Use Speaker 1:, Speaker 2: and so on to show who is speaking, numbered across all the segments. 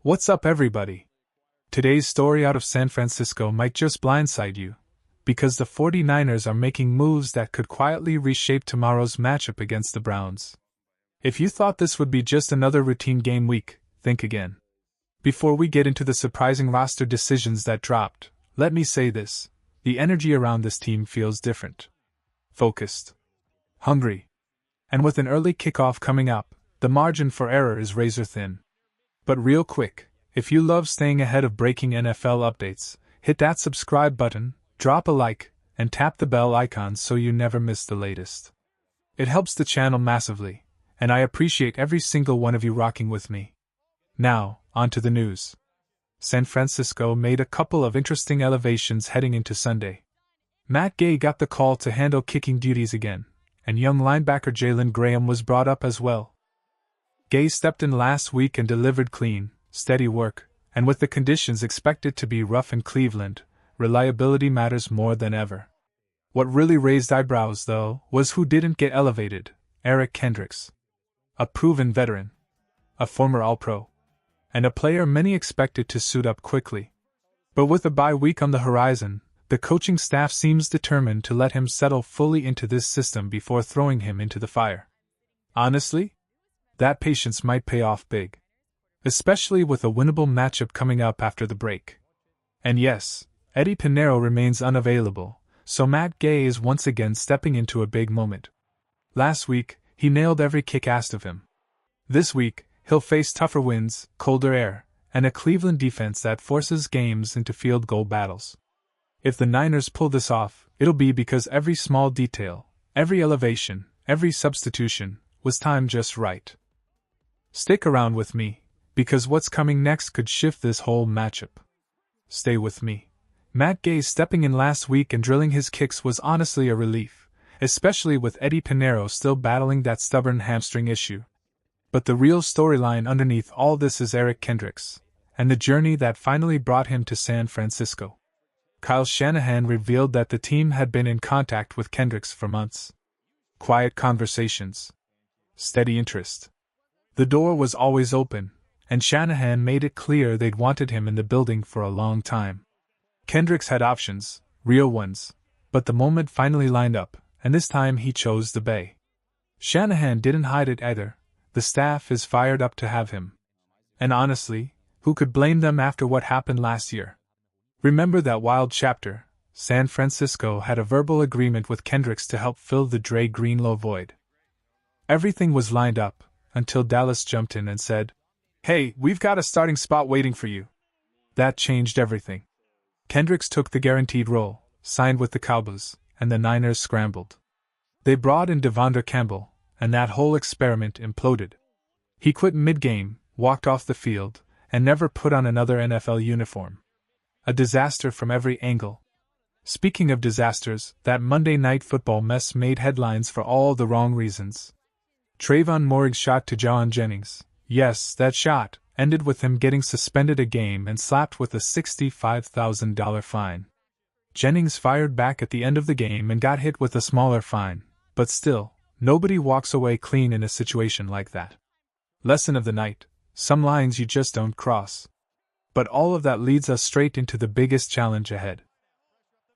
Speaker 1: What's up, everybody? Today's story out of San Francisco might just blindside you, because the 49ers are making moves that could quietly reshape tomorrow's matchup against the Browns. If you thought this would be just another routine game week, think again. Before we get into the surprising roster decisions that dropped, let me say this: the energy around this team feels different. Focused. Hungry. And with an early kickoff coming up, the margin for error is razor thin. But real quick, if you love staying ahead of breaking NFL updates, hit that subscribe button, drop a like, and tap the bell icon so you never miss the latest. It helps the channel massively, and I appreciate every single one of you rocking with me. Now, on to the news. San Francisco made a couple of interesting elevations heading into Sunday. Matt Gay got the call to handle kicking duties again, and young linebacker Jalen Graham was brought up as well. Gay stepped in last week and delivered clean, steady work, and with the conditions expected to be rough in Cleveland, reliability matters more than ever. What really raised eyebrows, though, was who didn't get elevated: Eric Kendricks. A proven veteran, a former All-Pro, and a player many expected to suit up quickly. But with a bye week on the horizon, the coaching staff seems determined to let him settle fully into this system before throwing him into the fire. Honestly, that patience might pay off big, especially with a winnable matchup coming up after the break. And yes, Eddie Pinheiro remains unavailable, so Matt Gay is once again stepping into a big moment. Last week, he nailed every kick asked of him. This week, he'll face tougher winds, colder air, and a Cleveland defense that forces games into field goal battles. If the Niners pull this off, it'll be because every small detail, every elevation, every substitution, was timed just right. Stick around with me, because what's coming next could shift this whole matchup. Stay with me. Matt Gay stepping in last week and drilling his kicks was honestly a relief, especially with Eddie Pinheiro still battling that stubborn hamstring issue. But the real storyline underneath all this is Eric Kendricks, and the journey that finally brought him to San Francisco. Kyle Shanahan revealed that the team had been in contact with Kendricks for months. Quiet conversations. Steady interest. The door was always open, and Shanahan made it clear they'd wanted him in the building for a long time. Kendricks had options, real ones, but the moment finally lined up, and this time he chose the Bay. Shanahan didn't hide it either. The staff is fired up to have him. And honestly, who could blame them after what happened last year? Remember that wild chapter? San Francisco had a verbal agreement with Kendricks to help fill the Dre Greenlow void. Everything was lined up, until Dallas jumped in and said, "Hey, we've got a starting spot waiting for you." That changed everything. Kendricks took the guaranteed role, signed with the Cowboys, and the Niners scrambled. They brought in Devondre Campbell, and that whole experiment imploded. He quit mid-game, walked off the field, and never put on another NFL uniform. A disaster from every angle. Speaking of disasters, that Monday Night Football mess made headlines for all the wrong reasons. Trayvon Moehrig's shot to John Jennings, yes, that shot, ended with him getting suspended a game and slapped with a $65,000 fine. Jennings fired back at the end of the game and got hit with a smaller fine, but still, nobody walks away clean in a situation like that. Lesson of the night: some lines you just don't cross. But all of that leads us straight into the biggest challenge ahead.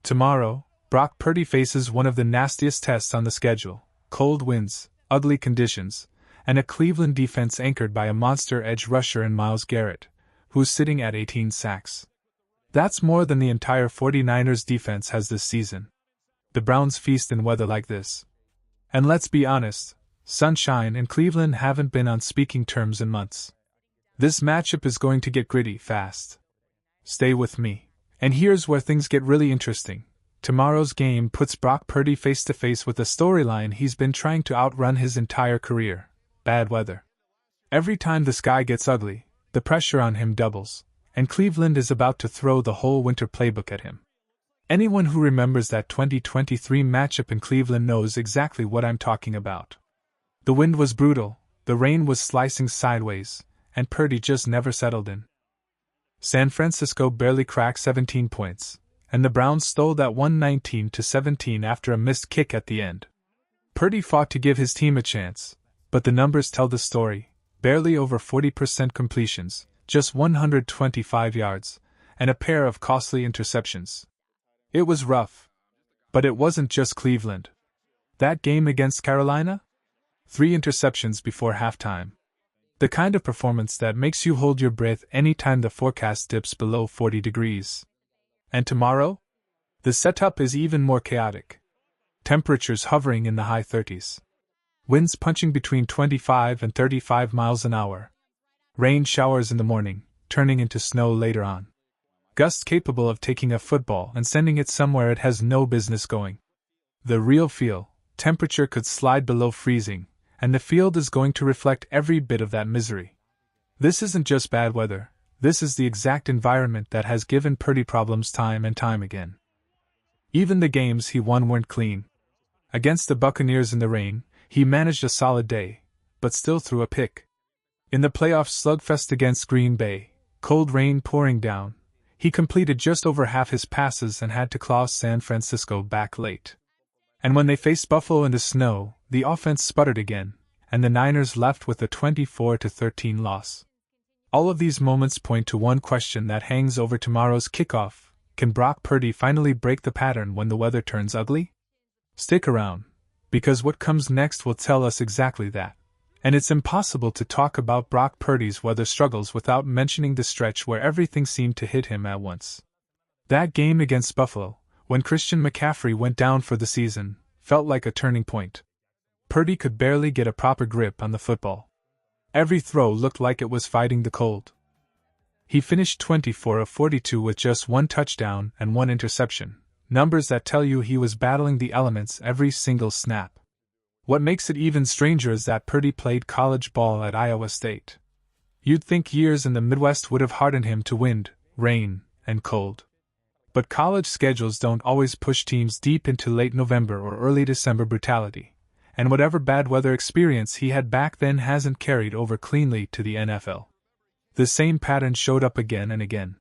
Speaker 1: Tomorrow, Brock Purdy faces one of the nastiest tests on the schedule: cold winds, ugly conditions, and a Cleveland defense anchored by a monster edge rusher in Myles Garrett, who's sitting at 18 sacks. That's more than the entire 49ers defense has this season. The Browns feast in weather like this. And let's be honest, sunshine and Cleveland haven't been on speaking terms in months. This matchup is going to get gritty fast. Stay with me. And here's where things get really interesting. Tomorrow's game puts Brock Purdy face-to-face with a storyline he's been trying to outrun his entire career: bad weather. Every time the sky gets ugly, the pressure on him doubles, and Cleveland is about to throw the whole winter playbook at him. Anyone who remembers that 2023 matchup in Cleveland knows exactly what I'm talking about. The wind was brutal, the rain was slicing sideways, and Purdy just never settled in. San Francisco barely cracked 17 points, and the Browns stole that 119-17 after a missed kick at the end. Purdy fought to give his team a chance, but the numbers tell the story: barely over 40% completions, just 125 yards, and a pair of costly interceptions. It was rough. But it wasn't just Cleveland. That game against Carolina? 3 interceptions before halftime. The kind of performance that makes you hold your breath anytime the forecast dips below 40 degrees. And tomorrow? The setup is even more chaotic. Temperatures hovering in the high 30s. Winds punching between 25 and 35 miles an hour. Rain showers in the morning, turning into snow later on. Gusts capable of taking a football and sending it somewhere it has no business going. The real feel, temperature could slide below freezing, and the field is going to reflect every bit of that misery. This isn't just bad weather, this is the exact environment that has given Purdy problems time and time again. Even the games he won weren't clean. Against the Buccaneers in the rain, he managed a solid day, but still threw a pick. In the playoff slugfest against Green Bay, cold rain pouring down, he completed just over half his passes and had to claw San Francisco back late. And when they faced Buffalo in the snow, the offense sputtered again, and the Niners left with a 24-13 loss. All of these moments point to one question that hangs over tomorrow's kickoff: can Brock Purdy finally break the pattern when the weather turns ugly? Stick around, because what comes next will tell us exactly that. And it's impossible to talk about Brock Purdy's weather struggles without mentioning the stretch where everything seemed to hit him at once. That game against Buffalo, when Christian McCaffrey went down for the season, felt like a turning point. Purdy could barely get a proper grip on the football. Every throw looked like it was fighting the cold. He finished 24 of 42 with just 1 touchdown and 1 interception, numbers that tell you he was battling the elements every single snap. What makes it even stranger is that Purdy played college ball at Iowa State. You'd think years in the Midwest would have hardened him to wind, rain, and cold. But college schedules don't always push teams deep into late November or early December brutality, and whatever bad weather experience he had back then hasn't carried over cleanly to the NFL. The same pattern showed up again and again.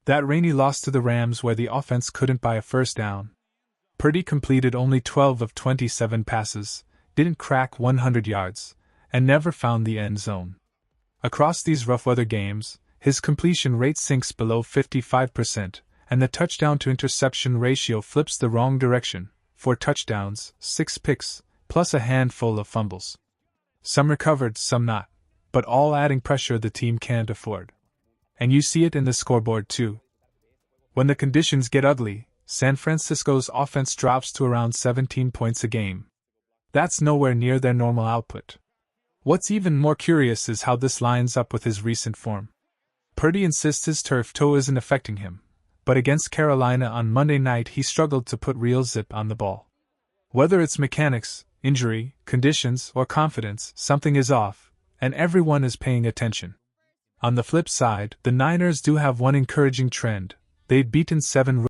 Speaker 1: That rainy loss to the Rams where the offense couldn't buy a first down. Purdy completed only 12 of 27 passes, didn't crack 100 yards, and never found the end zone. Across these rough weather games, his completion rate sinks below 55%, and the touchdown-to-interception ratio flips the wrong direction: 4 touchdowns, 6 picks, plus a handful of fumbles. Some recovered, some not, but all adding pressure the team can't afford. And you see it in the scoreboard too. When the conditions get ugly, San Francisco's offense drops to around 17 points a game. That's nowhere near their normal output. What's even more curious is how this lines up with his recent form. Purdy insists his turf toe isn't affecting him, but against Carolina on Monday night he struggled to put real zip on the ball. Whether it's mechanics, injury, conditions, or confidence, something is off, and everyone is paying attention. On the flip side, the Niners do have one encouraging trend: they'd beaten 7